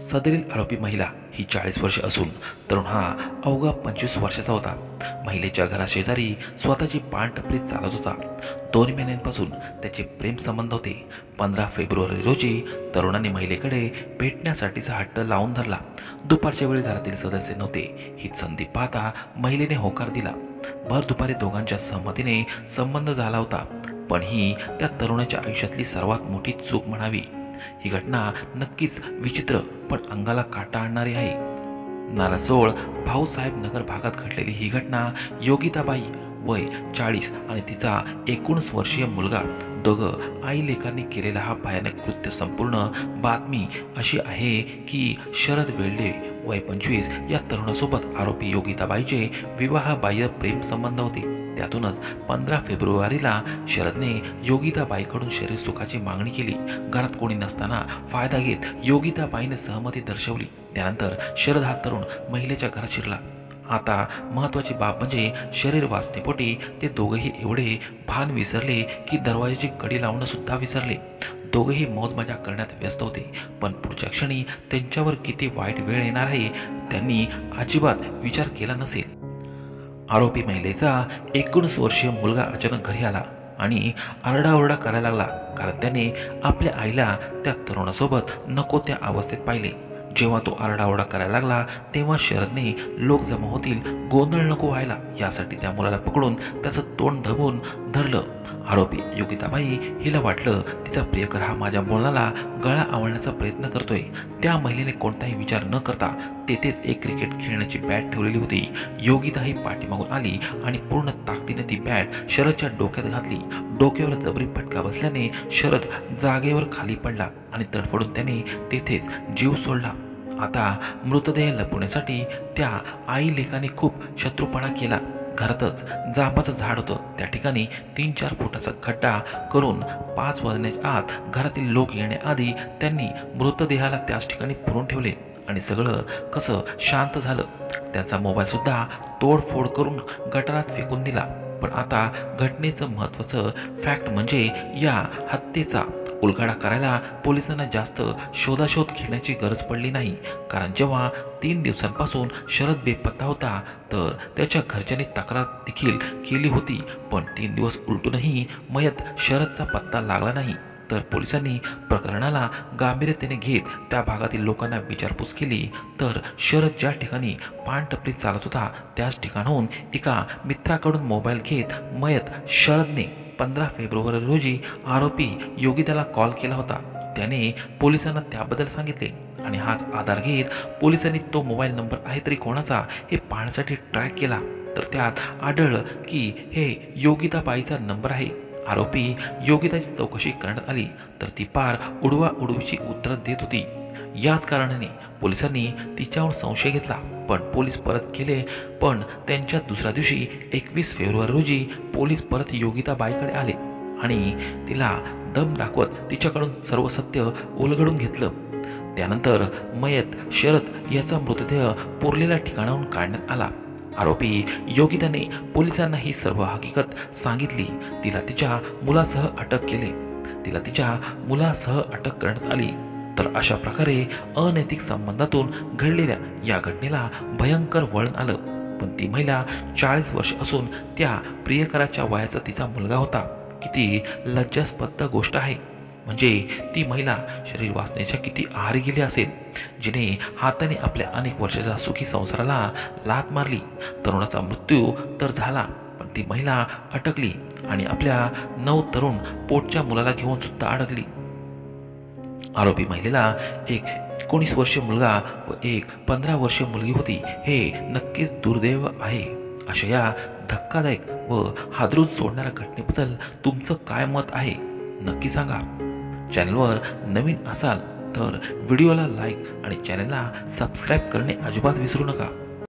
सदरील आरोपी महिला ही 40 वर्षे असून तरुण हा अवघा 25 वर्षाचा होता। महिलेच्या घराशेजारी स्वतःची पानटपरी चालत होता। 2 महिन्यांपासून त्याचे प्रेम संबंध होते। 15 फेब्रुवारी रोजी तरुणाने महिलेकडे भेटण्यासाठीचा हट्ट लावून धरला। दुपारच्या वेळी घरातील सदस्य नव्हते। ही संधी पाहता महिलेने होकार दिला। भर दुपारी दोघांच्या सहमतीने संबंध झाला होता। पण ही त्या तरुणाच्या आयुष्यातली सर्वात मोठी चूक म्हणावी। ही घटना नक्कीच विचित्र पण अंगाला काटा आणणारी आहे। नारासोळ भाऊसाहेब नगर भागात घडलेली ही घटना योगिताबाई वय 40 आणि तिचा 19 वर्षीय मुलगा दोघं आई लेकांनी केलेला हा भयानक कृत्य। संपूर्ण बातमी अशी आहे की शरद वेल्डे वय 25 या तरुणासोबत आरोपी योगिताबाईचे विवाहबाह्य प्रेम संबंध होते। त्यातूनच 15 फेब्रुवारीला शरदने योगिताबाईकडून शरीर सुखाची मागणी केली। घरात कोणी नसताना फायदा घेत योगिताबाईने सहमती दर्शवली। त्यानंतर शरद हा तरुण महिलेच्या घरात शिरला। आता महत्त्वाची बाब म्हणजे शरीर वाचण्यापोटी ते दोघेही एवढे भान विसरले की दरवाजाची कडी लावणं सुद्धा विसरले। दोघेही मौजमजा करण्यात व्यस्त होते। पण पुढच्या क्षणी त्यांच्यावर किती वाईट वेळ येणार आहे त्यांनी अजिबात विचार केला नसेल। आरोपी महिलेचा 19 वर्षीय मुलगा अचानक घरी आला आणि आरडाओरडा करायला लागला, कारण त्याने आपल्या आईला त्या तरुणासोबत नको त्या अवस्थेत पाहिले। जेव्हा तो आरडाओरडा करायला लागला तेव्हा शरदने लोक जमा होतील, गोंधळ नको व्हायला यासाठी त्या मुलाला पकडून त्याचं तोंड दबून धरलं। आरोपी योगिताबाई हिला वाटलं तिचा प्रियकर हा माझ्या मुलाला गळा आवळण्याचा प्रयत्न करतोय। त्या महिलेने कोणताही विचार न करता तेथेच एक क्रिकेट खेळण्याची बॅट ठेवलेली होती। योगिता ही पाठीमागून आली आणि पूर्ण ताकदीने ती बॅट शरदच्या डोक्यात घातली। डोक्यावर जबरी फटका बसल्याने शरद जागेवर खाली पडला आणि तडफडून त्याने तेथेच जीव सोडला। आता मृतदेह लपवण्यासाठी त्या आई लेकाने खूप शत्रुपणा केला। घरातच जांबाचं झाड होतं, त्या ठिकाणी 3-4 फुटाचा खड्डा करून 5 वाजण्याच्या आत घरातील लोक येण्याआधी त्यांनी मृतदेहाला त्याच ठिकाणी पुरून ठेवले आणि सगळं कसं शांत झालं। त्यांचा मोबाईल सुद्धा तोडफोड करून गटारात फेकून दिला। पण आता घटनेचं महत्त्वाचं फॅक्ट म्हणजे या हत्येचा उलगडा करायला पोलिसांना जास्त शोधाशोध घेण्याची गरज पडली नाही, कारण जेव्हा 3 दिवसांपासून शरद बेपत्ता होता तर त्याच्या घरच्यांनी तक्रार देखील केली होती। पण 3 दिवस उलटूनही मयत शरदचा पत्ता लागला नाही। तर पोलिसांनी प्रकरणाला गांभीर्याने घेत त्या भागातील लोकांना विचारपूस केली तर शरद ज्या ठिकाणी पानटपरी चालत होता त्याच ठिकाणाहून एका मित्राकडून मोबाईल घेत मयत शरदने 15 फेब्रुवारी रोजी आरोपी योगिताला कॉल केला होता। त्याने पोलिसांना त्याबद्दल सांगितले आणि हाच आधार घेत पोलिसांनी तो मोबाईल नंबर आहे तरी कोणाचा हे पाहण्यासाठी ट्रॅक केला तर त्यात आढळलं की हे योगिताबाईचा नंबर आहे। आरोपी योगिताची चौकशी करण्यात आली तर ती पार उडवाउडवीची उत्तरं देत होती। याच कारणाने पोलिसांनी तिच्यावर संशय घेतला, पण पोलीस परत केले। पण त्यांच्या दुसऱ्या दिवशी 21 फेब्रुवारी रोजी पोलीस परत योगिताबाईकडे आले आणि तिला दम दाखवत तिच्याकडून सर्व सत्य उलगडून घेतलं। त्यानंतर मयत शरद याचा मृतदेह पुरलेल्या ठिकाणाहून काढण्यात आला। आरोपी योगिताने पोलिसांना ही सर्व हकीकत सांगितली। तिला तिच्या मुलासह अटक करण्यात आली। तर अशा प्रकारे अनैतिक संबंधातून घडलेल्या या घटनेला भयंकर वळण आलं। पण ती महिला 40 वर्ष असून त्या प्रियकराच्या वयाचा तिचा मुलगा होता। किती लज्जास्पद गोष्ट आहे। म्हणजे ती महिला शरीर वाचण्याच्या किती आहारी गेली असेल, जिने हाताने आपल्या अनेक वर्षाच्या सुखी संसाराला लाथ मारली। तरुणाचा मृत्यू तर झाला, पण ती महिला अटकली आणि आपल्या 9 तरुण पोटच्या मुलाला घेऊन सुद्धा अडकली। आरोपी महिलेला एक 19 वर्षीय मुलगा व एक 15 वर्षीय मुलगी होती। हे नक्कीच दुर्दैव आहे। अशा या धक्कादायक व हादरून सोडणाऱ्या घटनेबद्दल तुमचं काय मत आहे नक्की सांगा। चॅनलवर नवीन असाल तर व्हिडिओला लाईक आणि चॅनलला सबस्क्राईब करणे अजिबात विसरू नका।